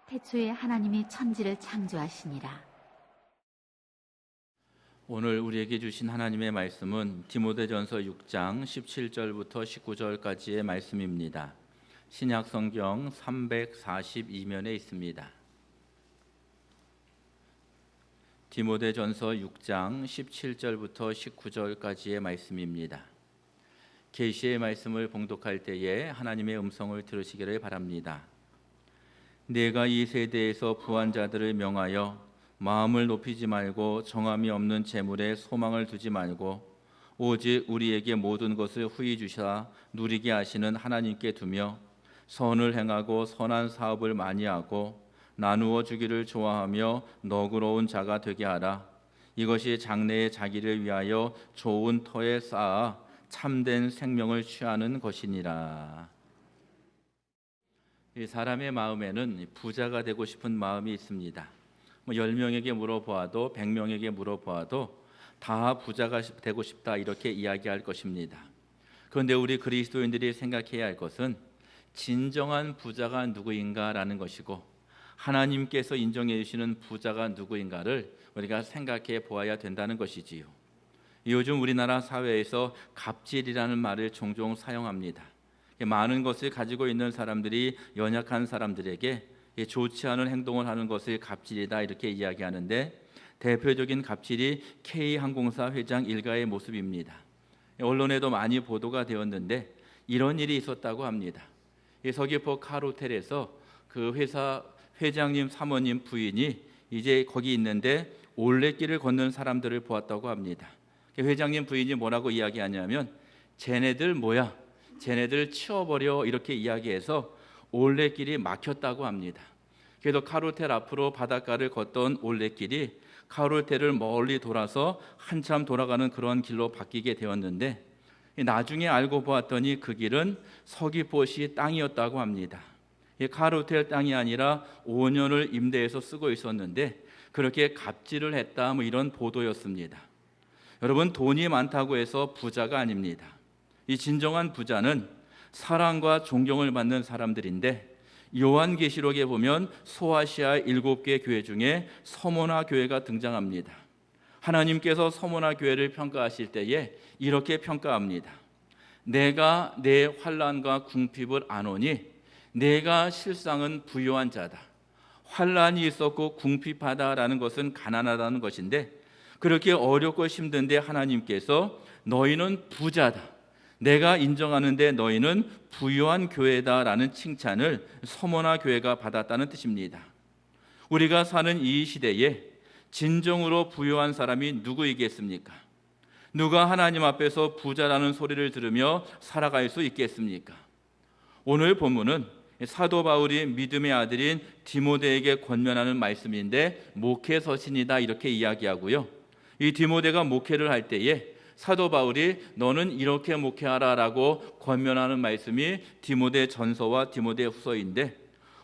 태초에 하나님이 천지를 창조하시니라. 오늘 우리에게 주신 하나님의 말씀은 디모데전서 6장 17절부터 19절까지의 말씀입니다. 신약 성경 342면에 있습니다. 디모데전서 6장 17절부터 19절까지의 말씀입니다. 계시의 말씀을 봉독할 때에 하나님의 음성을 들으시기를 바랍니다. 내가 이 세대에서 부한 자들을 명하여 마음을 높이지 말고 정함이 없는 재물에 소망을 두지 말고 오직 우리에게 모든 것을 후히 주사 누리게 하시는 하나님께 두며 선을 행하고 선한 사업을 많이 하고 나누어 주기를 좋아하며 너그러운 자가 되게 하라. 이것이 장래의 자기를 위하여 좋은 터에 쌓아 참된 생명을 취하는 것이니라. 이 사람의 마음에는 부자가 되고 싶은 마음이 있습니다. 10명에게 물어보아도 100명에게 물어보아도 다 부자가 되고 싶다 이렇게 이야기할 것입니다. 그런데 우리 그리스도인들이 생각해야 할 것은 진정한 부자가 누구인가라는 것이고 하나님께서 인정해 주시는 부자가 누구인가를 우리가 생각해 보아야 된다는 것이지요. 요즘 우리나라 사회에서 갑질이라는 말을 종종 사용합니다. 많은 것을 가지고 있는 사람들이 연약한 사람들에게 좋지 않은 행동을 하는 것을 갑질이다 이렇게 이야기하는데 대표적인 갑질이 K항공사 회장 일가의 모습입니다. 언론에도 많이 보도가 되었는데 이런 일이 있었다고 합니다. 서귀포 카르텔에서 그 회사 회장님 사모님 부인이 이제 거기 있는데 올레길을 걷는 사람들을 보았다고 합니다. 회장님 부인이 뭐라고 이야기하냐면 쟤네들 뭐야? 쟤네들 치워버려 이렇게 이야기해서 올레길이 막혔다고 합니다. 그래서 카르텔 앞으로 바닷가를 걷던 올레길이 카르텔을 멀리 돌아서 한참 돌아가는 그런 길로 바뀌게 되었는데 나중에 알고 보았더니 그 길은 서귀포시 땅이었다고 합니다. 카르텔 땅이 아니라 5년을 임대해서 쓰고 있었는데 그렇게 갑질을 했다 이런 보도였습니다. 여러분 돈이 많다고 해서 부자가 아닙니다. 이 진정한 부자는 사랑과 존경을 받는 사람들인데 요한계시록에 보면 소아시아 7개 교회 중에 서모나 교회가 등장합니다. 하나님께서 서모나 교회를 평가하실 때에 이렇게 평가합니다. 내가 내 환난과 궁핍을 아노니 내가 실상은 부유한 자다. 환난이 있었고 궁핍하다라는 것은 가난하다는 것인데 그렇게 어렵고 힘든데 하나님께서 너희는 부자다. 내가 인정하는데 너희는 부유한 교회다라는 칭찬을 서모나 교회가 받았다는 뜻입니다. 우리가 사는 이 시대에 진정으로 부유한 사람이 누구이겠습니까? 누가 하나님 앞에서 부자라는 소리를 들으며 살아갈 수 있겠습니까? 오늘 본문은 사도 바울이 믿음의 아들인 디모데에게 권면하는 말씀인데 목회 서신이다 이렇게 이야기하고요. 이 디모데가 목회를 할 때에 사도 바울이 너는 이렇게 목회하라라고 권면하는 말씀이 디모데 전서와 디모데 후서인데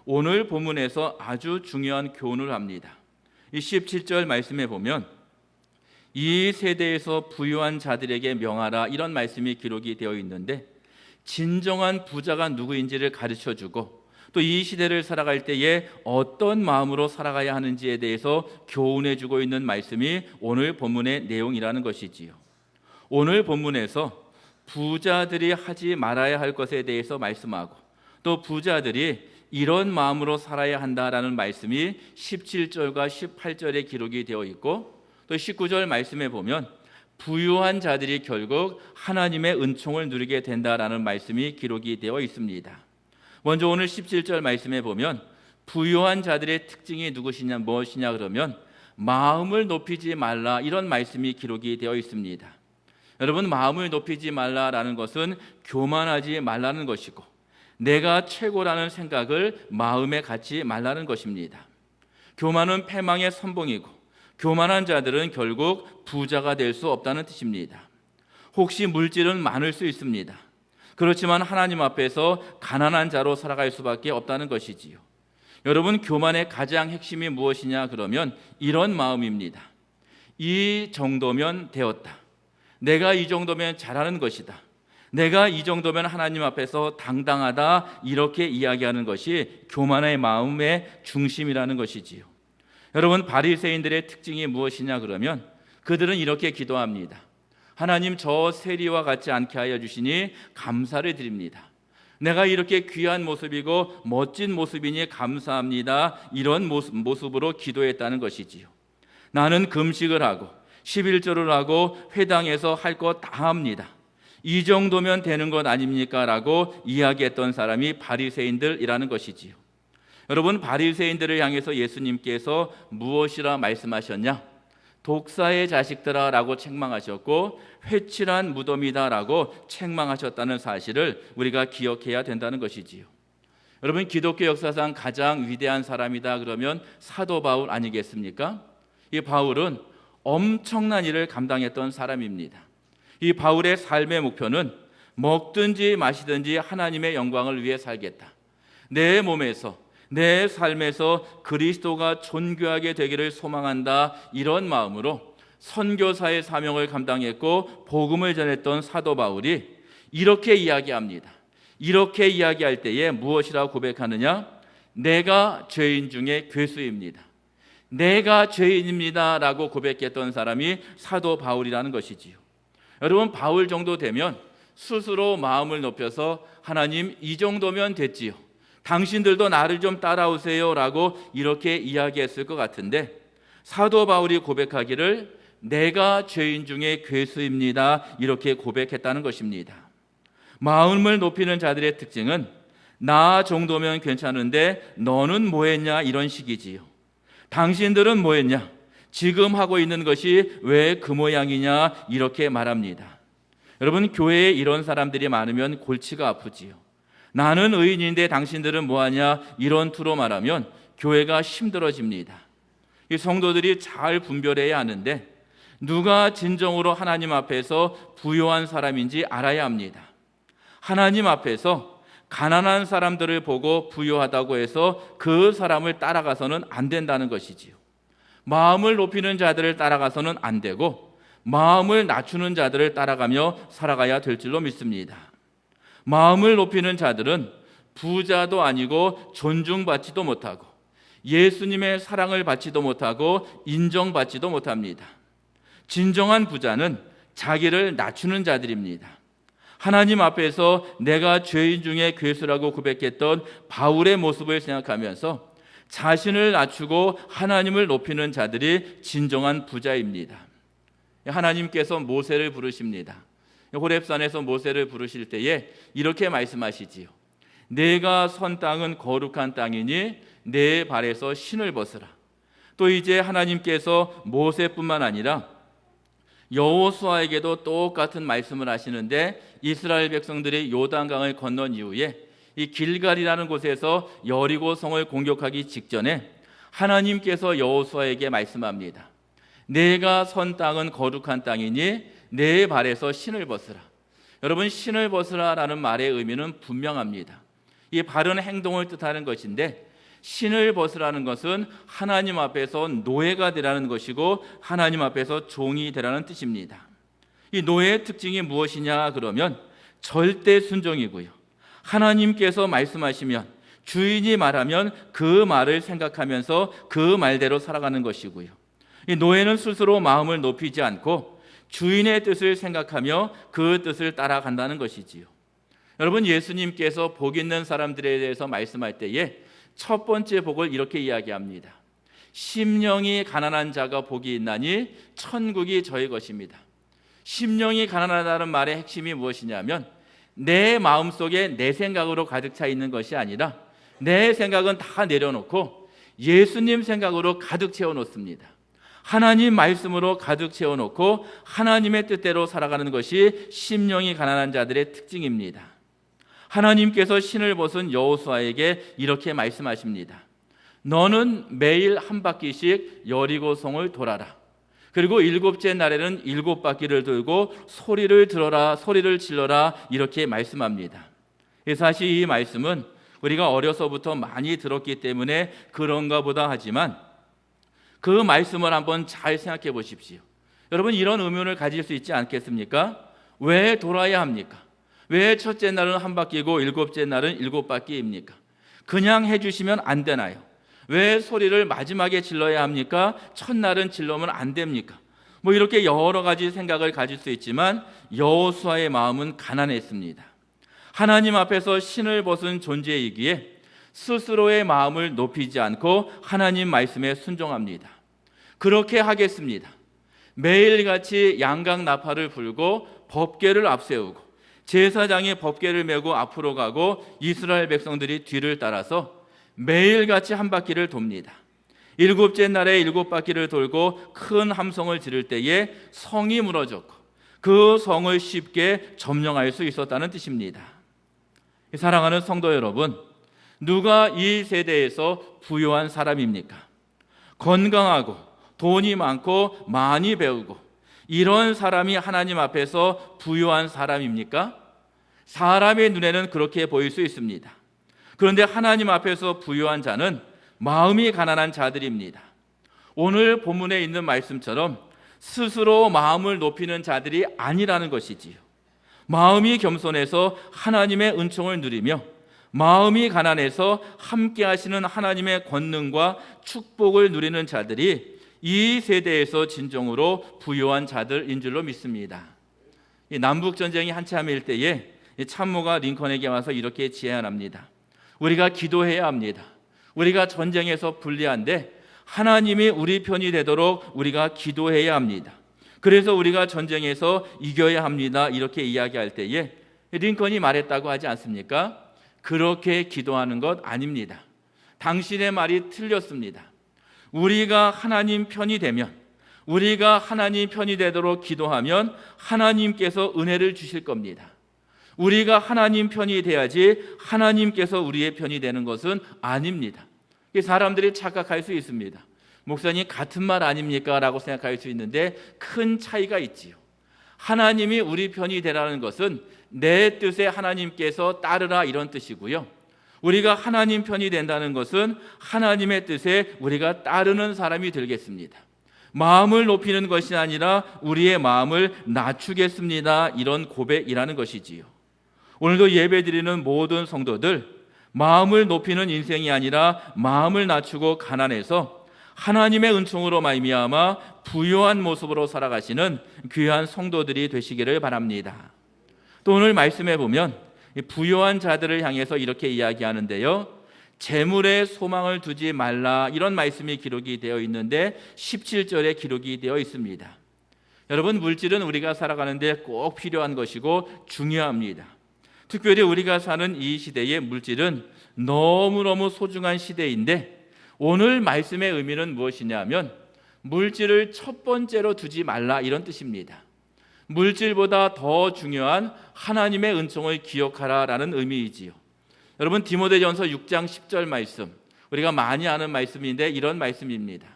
오늘 본문에서 아주 중요한 교훈을 합니다. 이 17절 말씀에 보면 이 세대에서 부유한 자들에게 명하라 이런 말씀이 기록이 되어 있는데 진정한 부자가 누구인지를 가르쳐주고 또 이 시대를 살아갈 때에 어떤 마음으로 살아가야 하는지에 대해서 교훈해주고 있는 말씀이 오늘 본문의 내용이라는 것이지요. 오늘 본문에서 부자들이 하지 말아야 할 것에 대해서 말씀하고 또 부자들이 이런 마음으로 살아야 한다라는 말씀이 17절과 18절에 기록이 되어 있고 또 19절 말씀에 보면 부유한 자들이 결국 하나님의 은총을 누리게 된다라는 말씀이 기록이 되어 있습니다. 먼저 오늘 17절 말씀에 보면 부유한 자들의 특징이 무엇이냐 그러면 마음을 높이지 말라 이런 말씀이 기록이 되어 있습니다. 여러분 마음을 높이지 말라라는 것은 교만하지 말라는 것이고 내가 최고라는 생각을 마음에 갖지 말라는 것입니다. 교만은 패망의 선봉이고 교만한 자들은 결국 부자가 될 수 없다는 뜻입니다. 혹시 물질은 많을 수 있습니다. 그렇지만 하나님 앞에서 가난한 자로 살아갈 수밖에 없다는 것이지요. 여러분 교만의 가장 핵심이 무엇이냐 그러면 이런 마음입니다. 이 정도면 되었다. 내가 이 정도면 잘하는 것이다. 내가 이 정도면 하나님 앞에서 당당하다 이렇게 이야기하는 것이 교만의 마음의 중심이라는 것이지요. 여러분, 바리새인들의 특징이 무엇이냐 그러면 그들은 이렇게 기도합니다. 하나님, 저 세리와 같지 않게 하여 주시니 감사를 드립니다. 내가 이렇게 귀한 모습이고 멋진 모습이니 감사합니다. 이런 모습으로 기도했다는 것이지요. 나는 금식을 하고 11조를 하고 회당에서 할 것 다 합니다. 이 정도면 되는 것 아닙니까? 라고 이야기했던 사람이 바리새인들이라는 것이지요. 여러분, 바리새인들을 향해서 예수님께서 무엇이라 말씀하셨냐? 독사의 자식들아 라고 책망하셨고 회칠한 무덤이다 라고 책망하셨다는 사실을 우리가 기억해야 된다는 것이지요. 여러분, 기독교 역사상 가장 위대한 사람이다 그러면 사도 바울 아니겠습니까? 이 바울은 엄청난 일을 감당했던 사람입니다. 이 바울의 삶의 목표는 먹든지 마시든지 하나님의 영광을 위해 살겠다. 내 몸에서 내 삶에서 그리스도가 존귀하게 되기를 소망한다. 이런 마음으로 선교사의 사명을 감당했고 복음을 전했던 사도 바울이 이렇게 이야기합니다. 이렇게 이야기할 때에 무엇이라고 고백하느냐? 내가 죄인 중에 괴수입니다. 내가 죄인입니다 라고 고백했던 사람이 사도 바울이라는 것이지요. 여러분, 바울 정도 되면 스스로 마음을 높여서 하나님, 이 정도면 됐지요. 당신들도 나를 좀 따라오세요 라고 이렇게 이야기했을 것 같은데 사도 바울이 고백하기를 내가 죄인 중에 괴수입니다 이렇게 고백했다는 것입니다. 마음을 높이는 자들의 특징은 나 정도면 괜찮은데 너는 뭐했냐 이런 식이지요. 당신들은 뭐했냐? 지금 하고 있는 것이 왜 그 모양이냐 이렇게 말합니다. 여러분, 교회에 이런 사람들이 많으면 골치가 아프지요. 나는 의인인데 당신들은 뭐하냐 이런 투로 말하면 교회가 힘들어집니다. 이 성도들이 잘 분별해야 하는데 누가 진정으로 하나님 앞에서 부요한 사람인지 알아야 합니다. 하나님 앞에서 가난한 사람들을 보고 부요하다고 해서 그 사람을 따라가서는 안 된다는 것이지요. 마음을 높이는 자들을 따라가서는 안 되고 마음을 낮추는 자들을 따라가며 살아가야 될 줄로 믿습니다. 마음을 높이는 자들은 부자도 아니고 존중받지도 못하고 예수님의 사랑을 받지도 못하고 인정받지도 못합니다. 진정한 부자는 자기를 낮추는 자들입니다. 하나님 앞에서 내가 죄인 중에 괴수라고 고백했던 바울의 모습을 생각하면서 자신을 낮추고 하나님을 높이는 자들이 진정한 부자입니다. 하나님께서 모세를 부르십니다. 호렙산에서 모세를 부르실 때에 이렇게 말씀하시지요. 내가 선 땅은 거룩한 땅이니 내 발에서 신을 벗으라. 또 이제 하나님께서 모세뿐만 아니라 여호수아에게도 똑같은 말씀을 하시는데 이스라엘 백성들이 요단강을 건넌 이후에 이 길갈이라는 곳에서 여리고 성을 공격하기 직전에 하나님께서 여호수아에게 말씀합니다. 내가 선 땅은 거룩한 땅이니 내 발에서 신을 벗으라. 여러분, 신을 벗으라라는 말의 의미는 분명합니다. 이 바른 행동을 뜻하는 것인데 신을 벗으라는 것은 하나님 앞에서 노예가 되라는 것이고 하나님 앞에서 종이 되라는 뜻입니다. 이 노예의 특징이 무엇이냐 그러면 절대 순종이고요. 하나님께서 말씀하시면 주인이 말하면 그 말을 생각하면서 그 말대로 살아가는 것이고요. 이 노예는 스스로 마음을 높이지 않고 주인의 뜻을 생각하며 그 뜻을 따라간다는 것이지요. 여러분, 예수님께서 복 있는 사람들에 대해서 말씀할 때에 첫 번째 복을 이렇게 이야기합니다. 심령이 가난한 자가 복이 있나니 천국이 저희 것입니다. 심령이 가난하다는 말의 핵심이 무엇이냐면 내 마음속에 내 생각으로 가득 차 있는 것이 아니라 내 생각은 다 내려놓고 예수님 생각으로 가득 채워놓습니다. 하나님 말씀으로 가득 채워놓고 하나님의 뜻대로 살아가는 것이 심령이 가난한 자들의 특징입니다. 하나님께서 신을 벗은 여호수아에게 이렇게 말씀하십니다. 너는 매일 한 바퀴씩 여리고 성을 돌아라. 그리고 일곱째 날에는 7바퀴를 돌고 소리를 들어라, 소리를 질러라 이렇게 말씀합니다. 사실 이 말씀은 우리가 어려서부터 많이 들었기 때문에 그런가 보다 하지만 그 말씀을 한번 잘 생각해 보십시오. 여러분, 이런 의문을 가질 수 있지 않겠습니까? 왜 돌아야 합니까? 왜 첫째 날은 한 바퀴고 일곱째 날은 일곱 바퀴입니까? 그냥 해주시면 안 되나요? 왜 소리를 마지막에 질러야 합니까? 첫날은 질러면 안 됩니까? 이렇게 여러 가지 생각을 가질 수 있지만 여호수아의 마음은 가난했습니다. 하나님 앞에서 신을 벗은 존재이기에 스스로의 마음을 높이지 않고 하나님 말씀에 순종합니다. 그렇게 하겠습니다. 매일같이 양각 나팔을 불고 법궤를 앞세우고 제사장이 법궤를 메고 앞으로 가고 이스라엘 백성들이 뒤를 따라서 매일같이 한 바퀴를 돕니다. 일곱째 날에 일곱 바퀴를 돌고 큰 함성을 지를 때에 성이 무너졌고 그 성을 쉽게 점령할 수 있었다는 뜻입니다. 사랑하는 성도 여러분, 누가 이 세대에서 부유한 사람입니까? 건강하고 돈이 많고 많이 배우고 이런 사람이 하나님 앞에서 부유한 사람입니까? 사람의 눈에는 그렇게 보일 수 있습니다. 그런데 하나님 앞에서 부유한 자는 마음이 가난한 자들입니다. 오늘 본문에 있는 말씀처럼 스스로 마음을 높이는 자들이 아니라는 것이지요. 마음이 겸손해서 하나님의 은총을 누리며 마음이 가난해서 함께 하시는 하나님의 권능과 축복을 누리는 자들이 이 세대에서 진정으로 부유한 자들인 줄로 믿습니다. 남북전쟁이 한참일 때에 참모가 링컨에게 와서 이렇게 제안합니다. 우리가 기도해야 합니다. 우리가 전쟁에서 불리한데 하나님이 우리 편이 되도록 우리가 기도해야 합니다. 그래서 우리가 전쟁에서 이겨야 합니다. 이렇게 이야기할 때에 링컨이 말했다고 하지 않습니까? 그렇게 기도하는 것 아닙니다. 당신의 말이 틀렸습니다. 우리가 하나님 편이 되면, 우리가 하나님 편이 되도록 기도하면 하나님께서 은혜를 주실 겁니다. 우리가 하나님 편이 돼야지 하나님께서 우리의 편이 되는 것은 아닙니다. 사람들이 착각할 수 있습니다. 목사님 같은 말 아닙니까? 라고 생각할 수 있는데 큰 차이가 있지요. 하나님이 우리 편이 되라는 것은 내 뜻에 하나님께서 따르라 이런 뜻이고요. 우리가 하나님 편이 된다는 것은 하나님의 뜻에 우리가 따르는 사람이 되겠습니다. 마음을 높이는 것이 아니라 우리의 마음을 낮추겠습니다. 이런 고백이라는 것이지요. 오늘도 예배드리는 모든 성도들, 마음을 높이는 인생이 아니라 마음을 낮추고 가난해서 하나님의 은총으로 말미암아 부유한 모습으로 살아가시는 귀한 성도들이 되시기를 바랍니다. 또 오늘 말씀해 보면 부유한 자들을 향해서 이렇게 이야기하는데요. 재물에 소망을 두지 말라 이런 말씀이 기록이 되어 있는데 17절에 기록이 되어 있습니다. 여러분, 물질은 우리가 살아가는데 꼭 필요한 것이고 중요합니다. 특별히 우리가 사는 이 시대의 물질은 너무너무 소중한 시대인데 오늘 말씀의 의미는 무엇이냐면 물질을 첫 번째로 두지 말라 이런 뜻입니다. 물질보다 더 중요한 하나님의 은총을 기억하라라는 의미이지요. 여러분, 디모데전서 6장 10절 말씀, 우리가 많이 아는 말씀인데 이런 말씀입니다.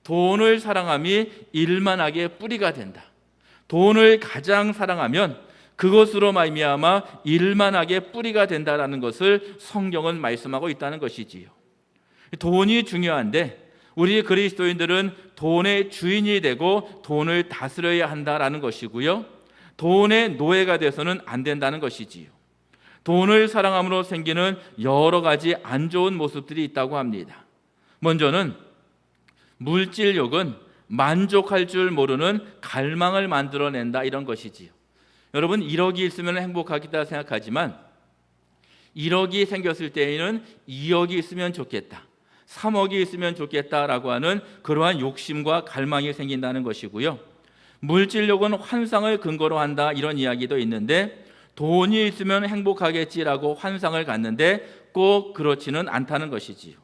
돈을 사랑함이 일만하게 뿌리가 된다. 돈을 가장 사랑하면 그것으로 말미암아 일만하게 뿌리가 된다라는 것을 성경은 말씀하고 있다는 것이지요. 돈이 중요한데 우리 그리스도인들은 돈의 주인이 되고 돈을 다스려야 한다라는 것이고요. 돈의 노예가 돼서는 안 된다는 것이지요. 돈을 사랑함으로 생기는 여러 가지 안 좋은 모습들이 있다고 합니다. 먼저는 물질욕은 만족할 줄 모르는 갈망을 만들어낸다 이런 것이지요. 여러분, 1억이 있으면 행복하겠다 생각하지만 1억이 생겼을 때에는 2억이 있으면 좋겠다, 3억이 있으면 좋겠다라고 하는 그러한 욕심과 갈망이 생긴다는 것이고요. 물질욕은 환상을 근거로 한다 이런 이야기도 있는데 돈이 있으면 행복하겠지라고 환상을 갖는데 꼭 그렇지는 않다는 것이지요.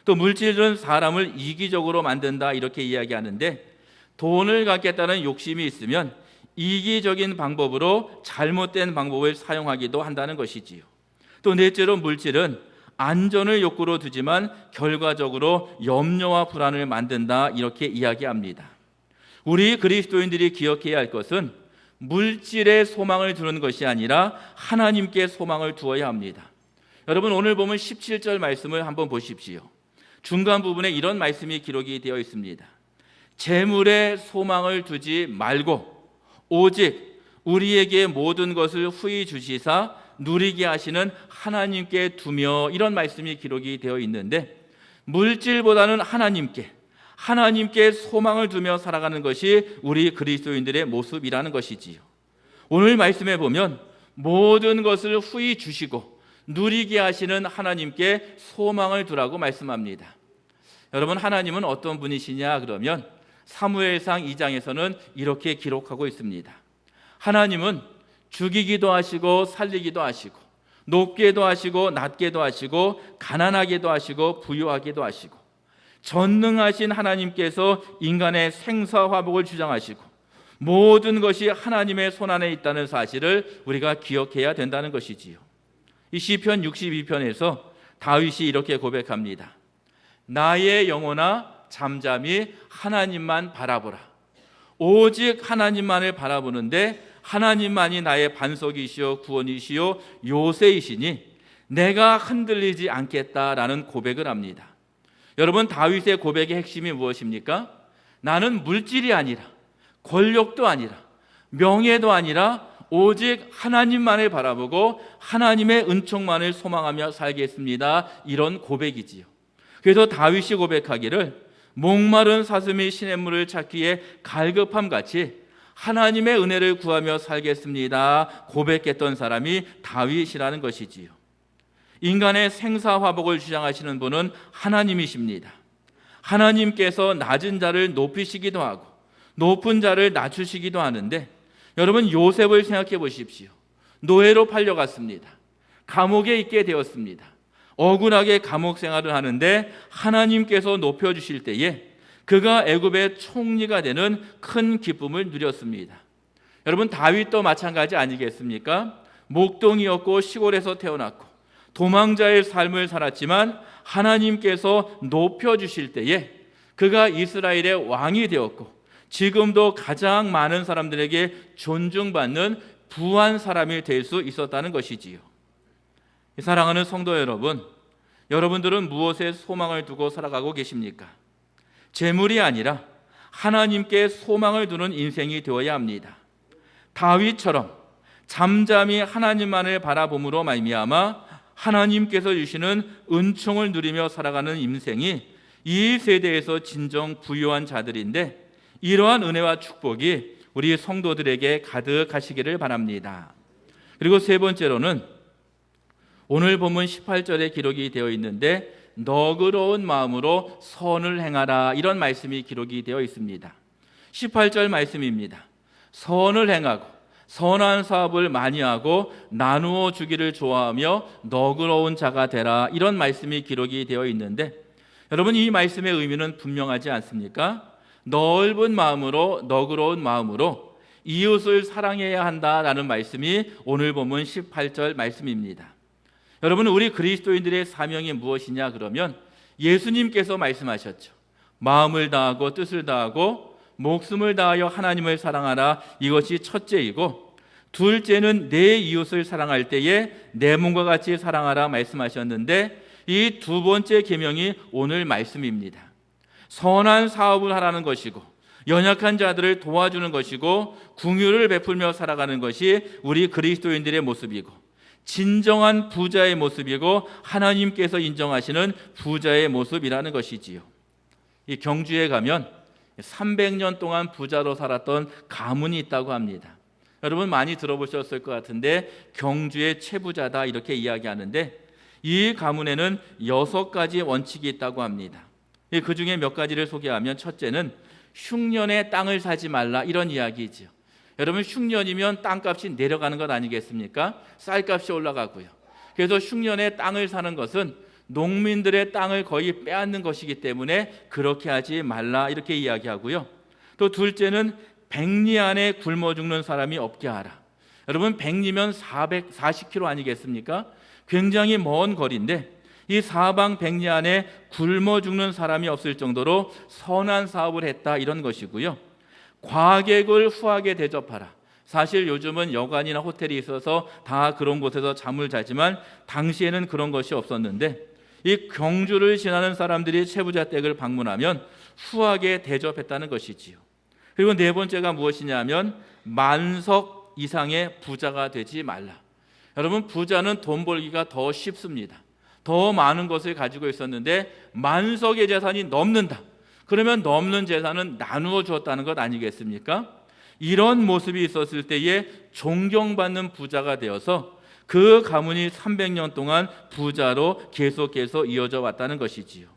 또 물질은 사람을 이기적으로 만든다 이렇게 이야기하는데 돈을 갖겠다는 욕심이 있으면 이기적인 방법으로 잘못된 방법을 사용하기도 한다는 것이지요. 또 넷째로 물질은 안전을 욕구로 두지만 결과적으로 염려와 불안을 만든다 이렇게 이야기합니다. 우리 그리스도인들이 기억해야 할 것은 물질에 소망을 두는 것이 아니라 하나님께 소망을 두어야 합니다. 여러분, 오늘 보면 17절 말씀을 한번 보십시오. 중간 부분에 이런 말씀이 기록이 되어 있습니다. 재물에 소망을 두지 말고 오직 우리에게 모든 것을 후히 주시사 누리게 하시는 하나님께 두며, 이런 말씀이 기록이 되어 있는데, 물질보다는 하나님께 소망을 두며 살아가는 것이 우리 그리스도인들의 모습이라는 것이지요. 오늘 말씀에 보면 모든 것을 후히 주시고 누리게 하시는 하나님께 소망을 두라고 말씀합니다. 여러분, 하나님은 어떤 분이시냐 그러면 사무엘상 2장에서는 이렇게 기록하고 있습니다. 하나님은 죽이기도 하시고 살리기도 하시고 높게도 하시고 낮게도 하시고 가난하게도 하시고 부유하게도 하시고, 전능하신 하나님께서 인간의 생사화복을 주장하시고 모든 것이 하나님의 손안에 있다는 사실을 우리가 기억해야 된다는 것이지요. 이 시편 62편에서 다윗이 이렇게 고백합니다. 나의 영혼아 잠잠히 하나님만 바라보라. 오직 하나님만을 바라보는데 하나님만이 나의 반석이시요 구원이시요 요새이시니 내가 흔들리지 않겠다라는 고백을 합니다. 여러분, 다윗의 고백의 핵심이 무엇입니까? 나는 물질이 아니라 권력도 아니라 명예도 아니라 오직 하나님만을 바라보고 하나님의 은총만을 소망하며 살겠습니다. 이런 고백이지요. 그래서 다윗이 고백하기를 목마른 사슴이 시냇물을 찾기에 갈급함 같이 하나님의 은혜를 구하며 살겠습니다. 고백했던 사람이 다윗이라는 것이지요. 인간의 생사화복을 주장하시는 분은 하나님이십니다. 하나님께서 낮은 자를 높이시기도 하고 높은 자를 낮추시기도 하는데, 여러분 요셉을 생각해 보십시오. 노예로 팔려갔습니다. 감옥에 있게 되었습니다. 억울하게 감옥 생활을 하는데 하나님께서 높여주실 때에 그가 애굽의 총리가 되는 큰 기쁨을 누렸습니다. 여러분, 다윗도 마찬가지 아니겠습니까? 목동이었고 시골에서 태어났고 도망자의 삶을 살았지만 하나님께서 높여주실 때에 그가 이스라엘의 왕이 되었고 지금도 가장 많은 사람들에게 존중받는 부한 사람이 될 수 있었다는 것이지요. 사랑하는 성도 여러분, 여러분들은 무엇에 소망을 두고 살아가고 계십니까? 재물이 아니라 하나님께 소망을 두는 인생이 되어야 합니다. 다윗처럼 잠잠히 하나님만을 바라봄으로 말미암아 하나님께서 주시는 은총을 누리며 살아가는 인생이 이 세대에서 진정 부유한 자들인데, 이러한 은혜와 축복이 우리 성도들에게 가득하시기를 바랍니다. 그리고 세 번째로는 오늘 본문 18절에 기록이 되어 있는데 너그러운 마음으로 선을 행하라, 이런 말씀이 기록이 되어 있습니다. 18절 말씀입니다. 선을 행하고 선한 사업을 많이 하고 나누어 주기를 좋아하며 너그러운 자가 되라, 이런 말씀이 기록이 되어 있는데, 여러분 이 말씀의 의미는 분명하지 않습니까? 넓은 마음으로, 너그러운 마음으로 이웃을 사랑해야 한다라는 말씀이 오늘 본문 18절 말씀입니다. 여러분, 우리 그리스도인들의 사명이 무엇이냐 그러면 예수님께서 말씀하셨죠. 마음을 다하고 뜻을 다하고 목숨을 다하여 하나님을 사랑하라, 이것이 첫째이고 둘째는 내 이웃을 사랑할 때에 내 몸과 같이 사랑하라 말씀하셨는데, 이 두 번째 계명이 오늘 말씀입니다. 선한 사업을 하라는 것이고 연약한 자들을 도와주는 것이고 긍휼을 베풀며 살아가는 것이 우리 그리스도인들의 모습이고 진정한 부자의 모습이고 하나님께서 인정하시는 부자의 모습이라는 것이지요. 이 경주에 가면 300년 동안 부자로 살았던 가문이 있다고 합니다. 여러분 많이 들어보셨을 것 같은데 경주의 최부자다 이렇게 이야기하는데, 이 가문에는 6가지 원칙이 있다고 합니다. 그 중에 몇 가지를 소개하면, 첫째는 흉년에 땅을 사지 말라, 이런 이야기죠. 여러분 흉년이면 땅값이 내려가는 것 아니겠습니까? 쌀값이 올라가고요. 그래서 흉년에 땅을 사는 것은 농민들의 땅을 거의 빼앗는 것이기 때문에 그렇게 하지 말라, 이렇게 이야기하고요. 또 둘째는 백리 안에 굶어 죽는 사람이 없게 하라. 여러분 백리면 440km 아니겠습니까? 굉장히 먼 거리인데 이 사방 백리 안에 굶어 죽는 사람이 없을 정도로 선한 사업을 했다, 이런 것이고요. 과객을 후하게 대접하라. 사실 요즘은 여관이나 호텔이 있어서 다 그런 곳에서 잠을 자지만 당시에는 그런 것이 없었는데, 이 경주를 지나는 사람들이 최부자 댁을 방문하면 후하게 대접했다는 것이지요. 그리고 네 번째가 무엇이냐면 만석 이상의 부자가 되지 말라. 여러분, 부자는 돈 벌기가 더 쉽습니다. 더 많은 것을 가지고 있었는데 만석의 재산이 넘는다. 그러면 넘는 재산은 나누어 주었다는 것 아니겠습니까? 이런 모습이 있었을 때에 존경받는 부자가 되어서 그 가문이 300년 동안 부자로 계속해서 이어져 왔다는 것이지요.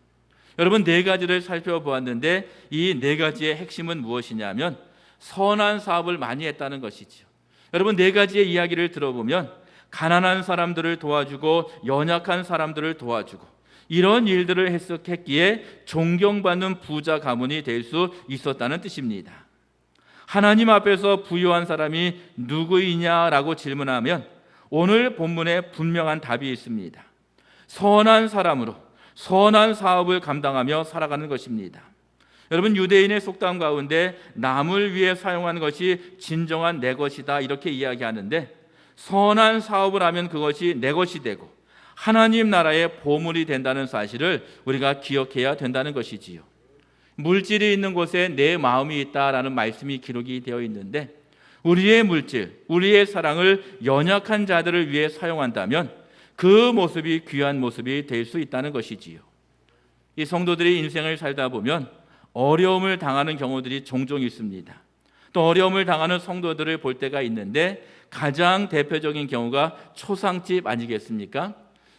여러분, 네 가지를 살펴보았는데 이 네 가지의 핵심은 무엇이냐면 선한 사업을 많이 했다는 것이지요. 여러분, 네 가지의 이야기를 들어보면 가난한 사람들을 도와주고 연약한 사람들을 도와주고 이런 일들을 했기에 존경받는 부자 가문이 될 수 있었다는 뜻입니다. 하나님 앞에서 부유한 사람이 누구이냐라고 질문하면 오늘 본문에 분명한 답이 있습니다. 선한 사람으로 선한 사업을 감당하며 살아가는 것입니다. 여러분, 유대인의 속담 가운데 남을 위해 사용한 것이 진정한 내 것이다 이렇게 이야기하는데 선한 사업을 하면 그것이 내 것이 되고 하나님 나라의 보물이 된다는 사실을 우리가 기억해야 된다는 것이지요. 물질이 있는 곳에 내 마음이 있다라는 말씀이 기록이 되어 있는데 우리의 물질, 우리의 사랑을 연약한 자들을 위해 사용한다면 그 모습이 귀한 모습이 될 수 있다는 것이지요. 이 성도들이 인생을 살다 보면 어려움을 당하는 경우들이 종종 있습니다. 또 어려움을 당하는 성도들을 볼 때가 있는데 가장 대표적인 경우가 초상집 아니겠습니까?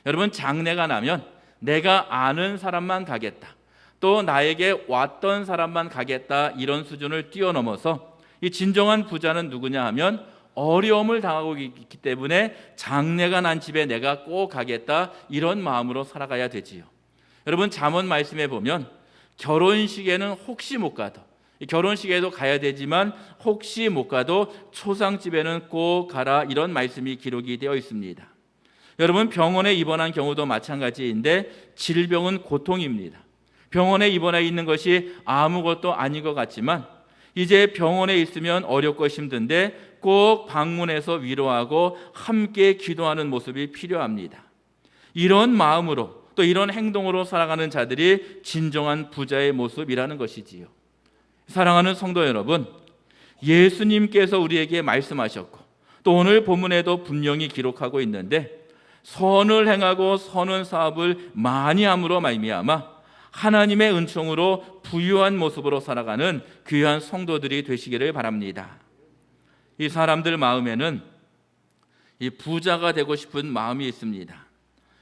여러분, 장례가 나면 내가 아는 사람만 가겠다, 또 나에게 왔던 사람만 가겠다, 이런 수준을 뛰어넘어서 이 진정한 부자는 누구냐 하면 어려움을 당하고 있기 때문에 장례가 난 집에 내가 꼭 가겠다, 이런 마음으로 살아가야 되지요. 여러분, 잠언 말씀에 보면 결혼식에는 혹시 못 가도, 결혼식에도 가야 되지만 혹시 못 가도 초상집에는 꼭 가라, 이런 말씀이 기록이 되어 있습니다. 여러분, 병원에 입원한 경우도 마찬가지인데 질병은 고통입니다. 병원에 입원해 있는 것이 아무것도 아닌 것 같지만 이제 병원에 있으면 어렵고 힘든데 꼭 방문해서 위로하고 함께 기도하는 모습이 필요합니다. 이런 마음으로 또 이런 행동으로 살아가는 자들이 진정한 부자의 모습이라는 것이지요. 사랑하는 성도 여러분, 예수님께서 우리에게 말씀하셨고 또 오늘 본문에도 분명히 기록하고 있는데 선을 행하고 선한 사업을 많이 함으로 말미암아 하나님의 은총으로 부유한 모습으로 살아가는 귀한 성도들이 되시기를 바랍니다. 이 사람들 마음에는 이 부자가 되고 싶은 마음이 있습니다.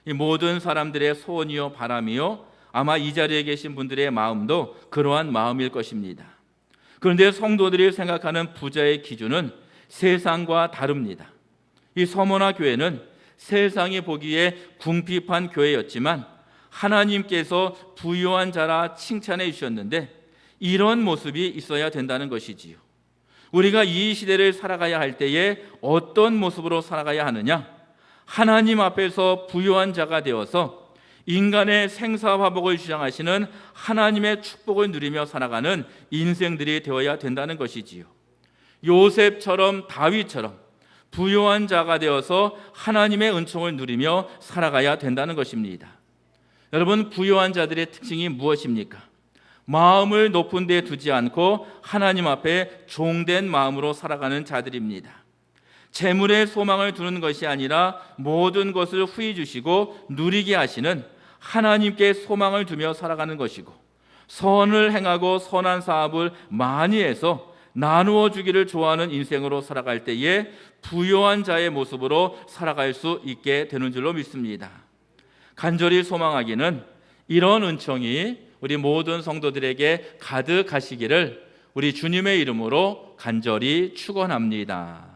이 모든 사람들의 소원이요 바람이요 아마 이 자리에 계신 분들의 마음도 그러한 마음일 것입니다. 그런데 성도들이 생각하는 부자의 기준은 세상과 다릅니다. 이 서머나 교회는 세상이 보기에 궁핍한 교회였지만 하나님께서 부유한 자라 칭찬해 주셨는데 이런 모습이 있어야 된다는 것이지요. 우리가 이 시대를 살아가야 할 때에 어떤 모습으로 살아가야 하느냐? 하나님 앞에서 부유한 자가 되어서 인간의 생사화복을 주장하시는 하나님의 축복을 누리며 살아가는 인생들이 되어야 된다는 것이지요. 요셉처럼 다윗처럼 부유한 자가 되어서 하나님의 은총을 누리며 살아가야 된다는 것입니다. 여러분, 부유한 자들의 특징이 무엇입니까? 마음을 높은 데 두지 않고 하나님 앞에 종된 마음으로 살아가는 자들입니다. 재물에 소망을 두는 것이 아니라 모든 것을 후히 주시고 누리게 하시는 하나님께 소망을 두며 살아가는 것이고 선을 행하고 선한 사업을 많이 해서 나누어 주기를 좋아하는 인생으로 살아갈 때에 부유한 자의 모습으로 살아갈 수 있게 되는 줄로 믿습니다. 간절히 소망하기는 이런 은총이 우리 모든 성도들에게 가득하시기를 우리 주님의 이름으로 간절히 축원합니다.